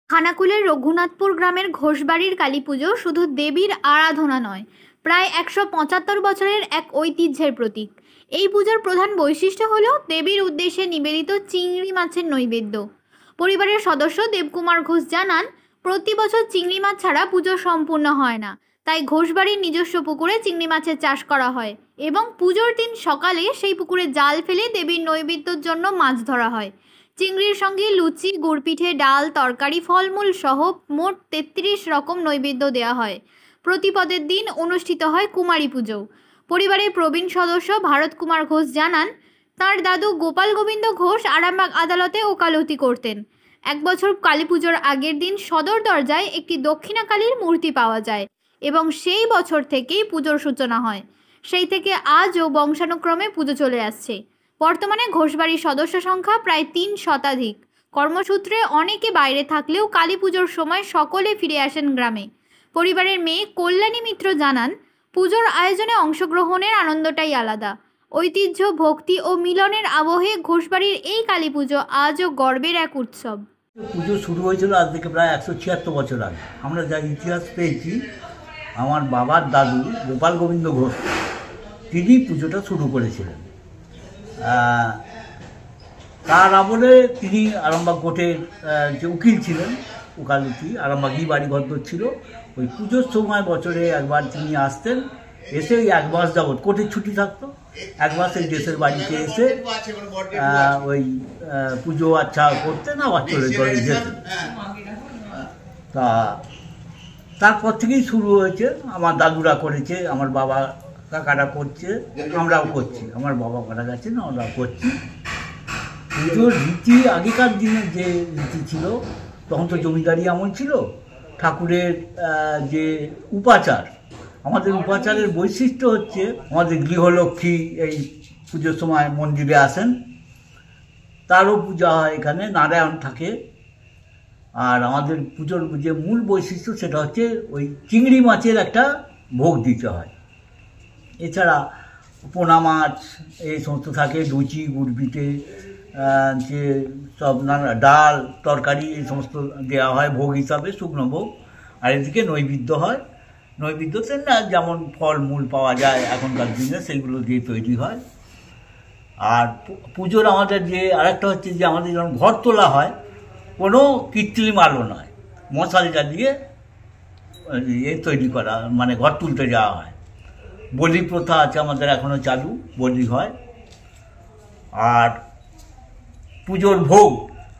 খানাকুলের রঘুনাথপুর গ্রামের ঘোষবাড়ির কালীপুজো শুধু দেবীর আরাধনা নয়, প্রায় ১৭৫ বছরের এক ঐতিহ্যের প্রতীক। এই পুজোর প্রধান বৈশিষ্ট্য হল দেবীর উদ্দেশ্যে নিবেদিত চিংড়ি মাছের নৈবেদ্য। পরিবারের সদস্য দেবকুমার ঘোষ জানান, প্রতি বছর চিংড়ি মাছ ছাড়া পুজো সম্পূর্ণ হয় না, তাই ঘোষবাড়ির নিজস্ব পুকুরে চিংড়ি মাছের চাষ করা হয় এবং পুজোর দিন সকালে সেই পুকুরে জাল ফেলে দেবীর নৈবেদ্যের জন্য মাছ ধরা হয়। চিংড়ির সঙ্গে লুচি, গুড়পিঠে, ডাল, তরকারি, ফলমূল সহ মোট ৩৩ রকম নৈবেদ্য দেওয়া হয়। প্রতিপদের দিন অনুষ্ঠিত হয় কুমারী পুজো। পরিবারের প্রবীণ সদস্য ভারত কুমার ঘোষ জানান, তার দাদু গোপাল গোবিন্দ ঘোষ আরামবাগ আদালতে ওকালতি করতেন। এক বছর কালী পুজোর আগের দিন সদর দরজায় একটি দক্ষিণাকালীর মূর্তি পাওয়া যায় এবং সেই বছর থেকেই পুজোর সূচনা হয়। সেই থেকে আজও বংশানুক্রমে পুজো চলে আসছে। বর্তমানে ঘোষবাড়ির সদস্য সংখ্যা প্রায় ৩ শতাধিক। কর্মসূত্রে অনেকে বাইরে থাকলেও কালী পুজোর সময় সকলে ফিরে আসেন গ্রামে। পরিবারের মেয়ে কল্যাণী মিত্র জানান, পুজোর আয়োজনে অংশগ্রহণের আনন্দটাই আলাদা। ঐতিহ্য, ভক্তি ও মিলনের আবহে ঘোষবাড়ির এই কালী পুজো আজও গর্বের এক উৎসব। পুজো শুরু হয়েছিল আজ থেকে প্রায় ১৭৬ বছর আগে। আমরা যা ইতিহাস পেয়েছি, আমার বাবার দাদু গোপাল গোবিন্দ ঘোষ তিনি পুজোটা শুরু করেছিলেন। তার আমলে তিনি আরামবাগ কোর্টের যে উকিল ছিলেন, ওকালতি আরামবাগই বাড়িঘর ছিল। ওই পুজোর সময় বছরে একবার তিনি আসতেন, এসে ওই ১ মাস যাবৎ কোর্টের ছুটি থাকতো, ১ মাস এই দেশের বাড়িতে এসে ওই পুজো আচ্ছা করতেন, আবার চলে যেতেন। তা তারপর থেকেই শুরু হয়েছে। আমার দাদুরা করেছে, আমার বাবা কাকারা করছে, আমরাও করছি। আমার বাবা মারা গেছেন, আমরাও করছি। পুজোর রীতি আগেকার দিনে যে রীতি ছিল, তখন তো জমিদারি আমল ছিল। ঠাকুরের যে উপাচার, আমাদের উপাচারের বৈশিষ্ট্য হচ্ছে আমাদের গৃহলক্ষ্মী এই পুজোর সময় মন্দিরে আসেন, তারও পূজা হয় এখানে, নারায়ণ থাকে। আর আমাদের পুজোর যে মূল বৈশিষ্ট্য সেটা হচ্ছে ওই চিংড়ি মাছের একটা ভোগ দিতে হয়। এছাড়া পোনা মাছ এই সমস্ত থাকে, লুচি, গুড়পিঠে, যে সব নানা ডাল, তরকারি এই সমস্ত দেওয়া হয় ভোগ হিসাবে, শুকনো ভোগ। আর এদিকে নৈবেদ্য হয়। নৈবেদ্যতে না যেমন ফলমূল পাওয়া যায় এখনকার দিনে, সেইগুলো দিয়ে তৈরি হয়। আর পুজোর আমাদের যে আরেকটা হচ্ছে যে আমাদের যখন ঘর তোলা হয়, কোনো কৃত্রিম আলো নয়, মশাল জ্বালিয়ে তৈরি করা, মানে ঘর তুলতে যাওয়া হয়। বলি প্রথা আছে আমাদের এখনও চালু, বলি হয়। আর পুজোর ভোগ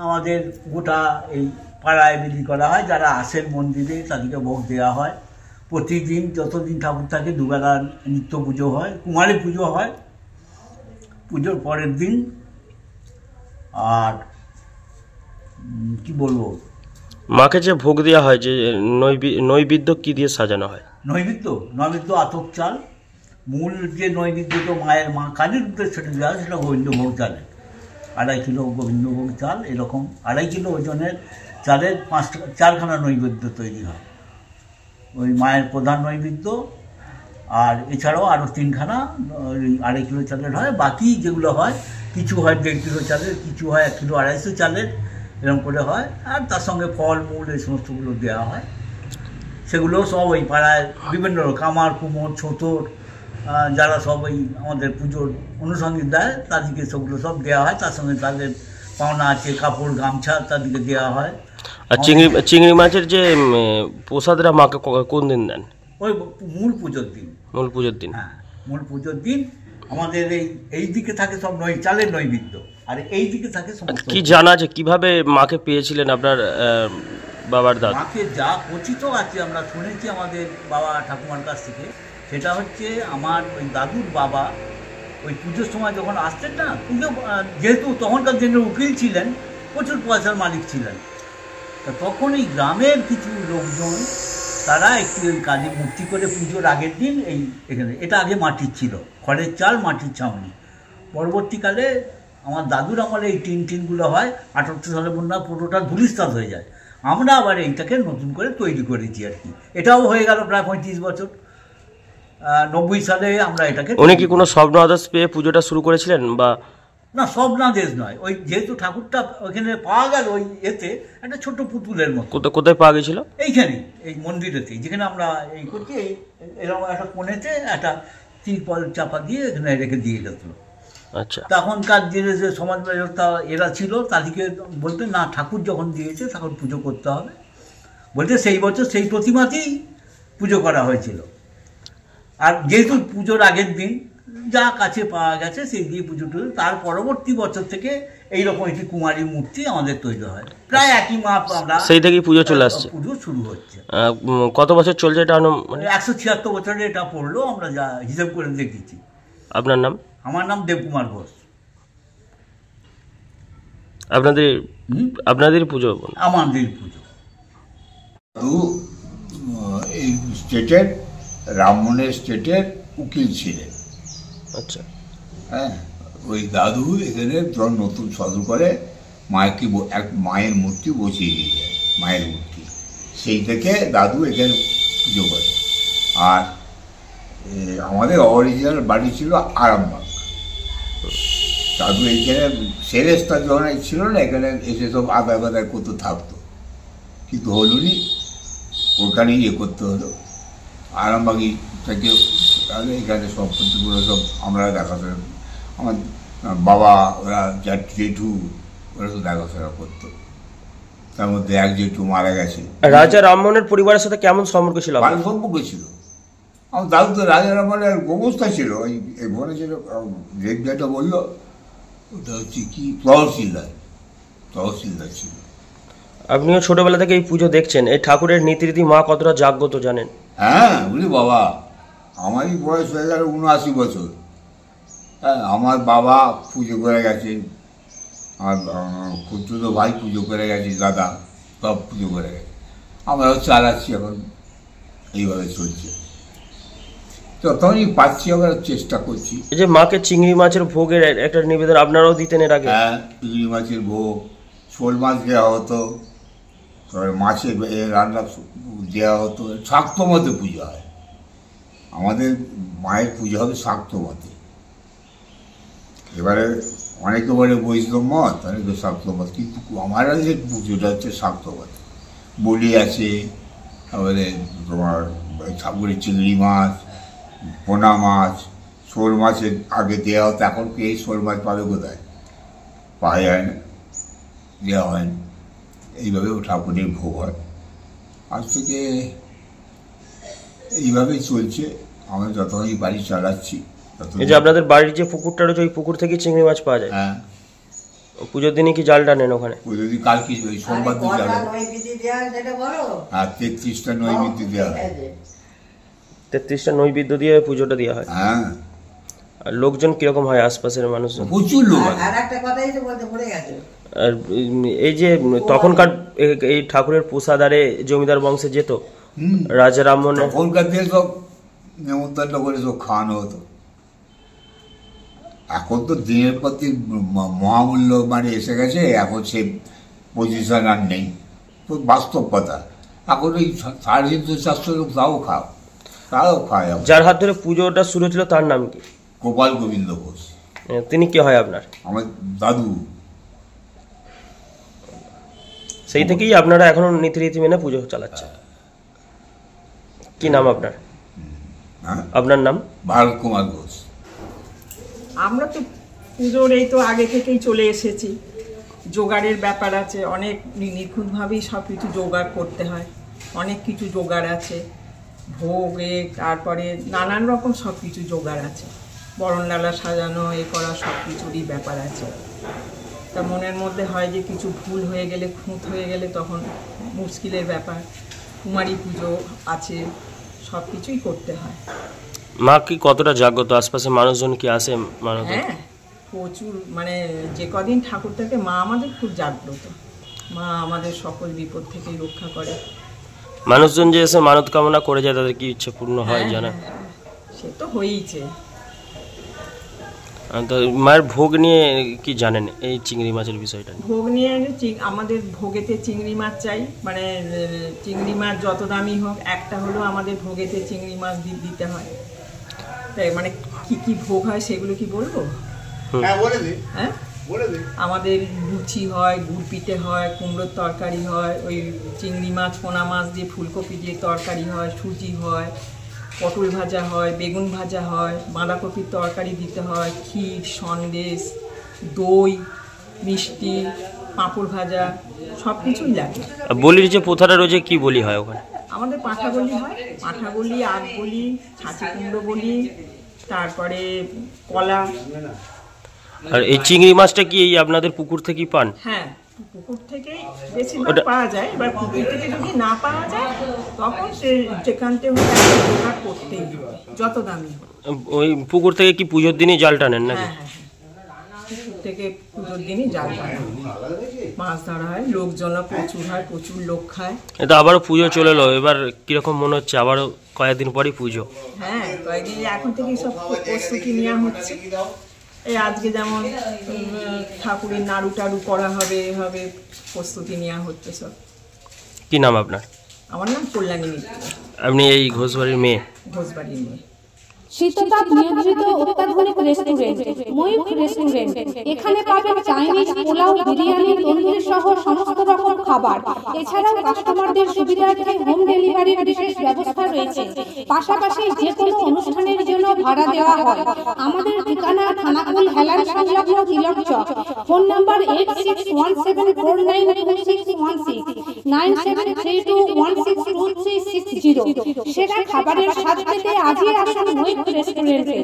আমাদের গোটা এই পাড়ায় বিলি করা হয়, যারা আসেন মন্দিরে তাদেরকে ভোগ দেওয়া হয়। প্রতিদিন যতদিন ঠাকুর থাকে দুবেলা নিত্য পুজো হয়, কুমারী পুজো হয় পুজোর পরের দিন। আর কি বলবো, মাকে যে ভোগ দেওয়া হয়, যে নৈবেদ্য কি দিয়ে সাজানো হয়? নৈবেদ্য আতপ চাল। মূল যে নৈবেদ্য তো মায়ের মা কালীর উদ্দেশ্যে দেওয়া হয়, সেটা গোবিন্দভোগ চালের ২.৫ কিলো গোবিন্দভোগ চাল, এরকম ২.৫ কিলো ওজনের চালের 4খানা নৈবেদ্য তৈরি হয়। ওই মায়ের প্রধান নৈবেদ্য, আর এছাড়াও আরও 3খানা ওই ২.৫ কিলো চালের হয়। বাকি যেগুলো হয়, কিছু হয় 1.5 কিলো চালের, কিছু হয় 1 কিলো 250 চালের, এরকম করে হয়। আর তার সঙ্গে ফল মূল এই সমস্তগুলো দেওয়া হয়। সেগুলো সব ওই পাড়ায় বিভিন্ন কামার, কুমোর, ছোটর, যারা সব ওই আমাদের পুজোর অনুষঙ্গে দেয় তাদেরকে সেগুলো সব দেওয়া হয়। তার সঙ্গে তাদের পাওনা আছে, কাপড় গামছা তাদেরকে দেওয়া হয়। আর চিংড়ি মাছের যে প্রসাদরা মাকে কোন দিন দেন? ওই মূল পুজোর দিন। হ্যাঁ, মূল পুজোর দিন আমাদের এই দিকে থাকে সব চালের নৈবেদ্য, আর এই দিকে থাকে সমস্ত। কি জানা আছে কিভাবে মাকে পেয়েছিলেন আপনার বাবার দাদা? মাকে যা কথিত আছে আমরা শুনেছি আমাদের বাবা ঠাকুমার কাছ থেকে, সেটা হচ্ছে আমার ওই দাদুর বাবা ওই পুজোর সময় যখন আসতেন না, পুজো যেহেতু তখনকার দিনে উকিল ছিলেন, প্রচুর পয়সার মালিক ছিলেন, তা তখন এই গ্রামের কিছু লোকজন তারা একটি ওই কালী মূর্তি করে পুজোর আগের দিন এখানে, এটা আগে মাটির ছিল, খড়ের চাল, মাটির ছাউনি। পরবর্তীকালে আমার দাদুর আমলে এই টিনগুলো হয়, ৭৮ সালে বন্যা পুরোটা ধুলিস্তাদ হয়ে যায়। আমরা আবার এইটাকে নতুন করে তৈরি করেছি আর কি। এটাও হয়ে গেল প্রায় ৩৫ বছর। ৯০ সালে আমরা এটাকে। উনি কি কোনো স্বপ্ন আদেশ পেয়ে পুজোটা শুরু করেছিলেন, বা না স্বপ্নাদেশ নয়, ওই যেহেতু ঠাকুরটা ওইখানে পাওয়া গেল ওই এতে একটা ছোট পুতুলের মতো, কোথায় পাওয়া গেছিল? এইখানে এই মন্দিরেতেই, যেখানে আমরা এই করছি এরকম একটা কোণেতে একটা তিরপল চাপা দিয়ে এখানে রেখে দিয়ে গেছিল। আচ্ছা, তখনকার দিনে যে সমাজ ব্যবস্থা এরা ছিল তাদেরকে বলতে না ঠাকুর যখন দিয়েছে তখন পুজো করতে হবে বলতে সেই বছর সেই প্রতিমাতেই পুজো করা হয়েছিল। আর যেহেতু পুজোর আগের দিন যা কাছে পাওয়া গেছে সেই দিয়ে পুজো টুজো, তার পরবর্তী বছর থেকে এইরকম একটি কুমারী মূর্তি আমাদের তৈরি হয়। প্রায় একই মাপ আমরা সেই থেকেই পুজো চলে আসছে, পুজো শুরু হচ্ছে। কত বছর চলছে এটা? 176 বছরে এটা পড়লো, আমরা যা হিসেব করে দেখেছি। আপনার নাম? আমার নাম দেবকুমার ঘোষ। আপনাদের পুজো? আমাদের পুজো এই স্টেটের রামমোহনের স্টেটের উকিল ছিলেন। আচ্ছা, হ্যাঁ, ওই দাদু এখানে যখন নতুন সদর করে মাকে এক মায়ের মূর্তি বসিয়ে দিয়ে যায়, মায়ের মূর্তি, সেই থেকে দাদু এখানে পুজো করে। আর আমাদের অরিজিনাল বাড়ি ছিল আরামবাগ। দাদু এইখানে সেরেস্তা যখন ছিল না, এখানে এসে সব আদায় বাদায় করতে থাকতো, কিন্তু হলুনি ওখানে ইয়ে করতে হলো। আরামবাগি থেকে তাহলে এখানে সম্পত্তিগুলো সব আমরা দেখাশোনা, আমার বাবা ওরা জেঠু ওরা তো দেখাশোনা করতো। তার মধ্যে এক জেঠু মারা গেছে। রাজা রামমোহনের পরিবারের সাথে কেমন সম্পর্ক ছিল? ভালো সম্পর্ক ছিল। আমার দাদু তো রাজা রামমোহনের গোবস্থা ছিল, ওই ঘরে ছিল। যেটা বললো ওটা হচ্ছে কি তহসিলদার ছিল। আপনিও ছোটবেলা থেকে এই পুজো দেখছেন, এই ঠাকুরের নীতিরীতি মা কতটা জাগ্রত জানেন? হ্যাঁ, বুঝলি বাবা, আমারই বয়স হয়ে গেল 79 বছর। হ্যাঁ, আমার বাবা পুজো করে গেছে, আর খুচরো ভাই পুজো করে গেছে, দাদা সব পুজো করে গেছে। আমরাও চালাচ্ছি, এখন এইভাবে চলছে। যতই পাচ্ছি আমরা চেষ্টা করছি। এই যে মাকে চিংড়ি মাছের ভোগের একটা নিবেদন আপনারাও দিতেন এর আগে? হ্যাঁ, চিংড়ি মাছের ভোগ, শোল মাছ দেওয়া হতো, তারপরে মাছের রান্না দেওয়া হতো। শাক্ত মতে পুজো হয় আমাদের, মায়ের পুজো হবে শাক্ত মতে। এবারে অনেকে বলে বৈষ্ণব মত, অনেকে শাক্ত মত, কিন্তু আমার যে পুজোটা হচ্ছে শাক্ত মতে। বলি আছে, তারপরে তোমার ঠাকুরের চিংড়ি মাছ, পোনা মাছ, শোল মাছের আগে দেওয়া হতো। এখন কি এই শোল মাছ পাবে কোথায়? পাওয়া যায় না, দেওয়া হয় না। এইভাবেও ঠাকুরের ভোগ হয়। আজ থেকে এইভাবেই চলছে, আমরা যতখানি বাড়ি চালাচ্ছি। এই যে আপনাদের বাড়ির যে পুকুরটা রয়েছে, ওই পুকুর থেকে চিংড়ি মাছ পাওয়া যায়? হ্যাঁ, পুজোর দিনে কি জাল টানেন ওখানে? পুজোর দিন কাল কি ওই সোমবার দিন যাবে। হ্যাঁ, 33টা নৈবেদ্য দেওয়া হয়। 33টা নৈবেদ্য দিয়ে পুজোটা দেওয়া হয়। হ্যাঁ, আর লোকজন কিরকম হয় আশপাশের মানুষজন? প্রচুর লোক আছে। আর এই যে তখনকার এই ঠাকুরের প্রসাদারে জমিদার বংশে যেত রাজা রামমোহনের, তখনকার দিয়ে সব নেমন্তন্ন করে সব খাওয়ানো হতো। এখন তো দিনের প্রতি মহামূল্য মানে এসে গেছে, এখন সে পজিশন আর নেই। তো বাস্তব কথা, এখন ওই 350-400 লোক তাও খায়। যার হাত ধরে পুজোটা শুরু ছিল তার নাম কি? গোপাল গোবিন্দ ঘোষ। তিনি কি হয় আপনার? আমার দাদু। সেই থেকেই আপনারা এখনো নীতিরীতি মেনে পুজো চালাচ্ছেন। কি নাম আপনার? হ্যাঁ, আপনার নাম? ভারত কুমার ঘোষ। আমরা তো পুজোর এই তো আগে থেকেই চলে এসেছি। জোগাড়ের ব্যাপার আছে, অনেক নিখুঁতভাবেই সব কিছু জোগাড় করতে হয়। অনেক কিছু জোগাড় আছে, ভোগে, তারপরে নানান রকম সব কিছু জোগাড় আছে। বরণডালা সাজানো, এ করা সব কিছুরই ব্যাপার আছে। তা মনের মধ্যে হয় যে কিছু ভুল হয়ে গেলে, খুঁত হয়ে গেলে তখন মুশকিলের ব্যাপার। কুমারী পুজো আছে, সব কিছুই করতে হয়। মা কি কতটা জাগ্রত? আশপাশে মানুষজন কি আসে? হ্যাঁ, প্রচুর। মানে যে কদিন ঠাকুর থাকে মা আমাদের খুব জাগ্রত। মা আমাদের সকল বিপদ থেকেই রক্ষা করে। মানুষজন যে এসে মানত কামনা করে যায়, তাদের কি ইচ্ছে পূর্ণ হয় জানা? সে তো হয়েইছে। তো মায়ের ভোগ নিয়ে কি জানেন এই চিংড়ি মাছের বিষয়টা? ভোগ নিয়ে আমাদের ভোগেতে চিংড়ি মাছ চাই। মানে চিংড়ি মাছ যত দামি হোক, একটা হলেও আমাদের ভোগেতে চিংড়ি মাছ দিতে হয়। তাই মানে কি কি ভোগ হয় সেগুলো কি বলবো? হ্যাঁ, আমাদের লুচি হয়, গুড় পিঠে হয়, কুমড়োর তরকারি হয়, ওই চিংড়ি মাছ, পোনা মাছ দিয়ে ফুলকপি দিয়ে তরকারি হয়, সুজি হয়, পটল ভাজা হয়, বেগুন ভাজা হয়, বাঁধাকপির তরকারি দিতে হয়, ক্ষীর, সন্দেশ, দই, মিষ্টি, পাঁপড় ভাজা, সব কিছুই লাগে। আর বলির যে প্রথাটা রয়েছে কি বলি হয় ওখানে? আমাদের পাঁঠা বলি হয়, পাঁঠা বলি, আগ বলি, ছাঁচি কুমড়ো বলি, তারপরে কলা। আর এই চিংড়ি মাছটা কি এই আপনাদের পুকুর থেকেই পান? হ্যাঁ, পুকুর থেকেই বেশিরভাগ পাওয়া যায়। এবার পুকুর থেকে যদি না পাওয়া যায় তখন সে যেখানতে হলে একটা জোগাড় করতেই হবে, যত দামি হোক। ওই পুকুর থেকে কি পুজোর দিনই জাল টানেন নাকি? হ্যাঁ, পুকুর থেকে পুজোর দিনই জাল টানা হয়, মাছ ধরা হয়, লোকজন প্রচুর হয়, প্রচুর লোক খায়। এটা আবারও পুজো চলে এলো, এবার কিরকম মনে হচ্ছে? আবারও কয়েকদিন পরই পুজো। হ্যাঁ, কয়েকদিন এখন থেকেই সব প্রস্তুতি নেওয়া হচ্ছে। এই আজকে যেমন ঠাকুরের নাড়ু টাড়ু করা হবে, এভাবে প্রস্তুতি নেওয়া হচ্ছে সব। কি নাম আপনার? আমার নাম কল্যাণী মিত্র, আপনি এই ঘোষবাড়ির মেয়ে? ঘোষবাড়ির মেয়ে। শীততাপ নিয়ন্ত্রিত অত্যাধুনিক রেস্টুরেন্ট ময়ূখ রেস্টুরেন্ট। এখানে পাবেন চাইনিজ, পোলাও, বিরিয়ানি, তন্দুরি সহ সমস্ত রকম খাবার। এছাড়াও কাস্টমারদের সুবিধার্থে হোম ডেলিভারির বিশেষ ব্যবস্থা রয়েছে। পাশাপাশি যে কোনো অনুষ্ঠানের জন্য ভাড়া দেওয়া হয়। আমাদের ঠিকানা খানাকুল হেলান সংলগ্ন তিলক চক। Phone number 8617492616 9732162360। সেরা খাবারের স্বাদ পেতে আজই আসুন ময়ূখ রেস্টুরেন্টে।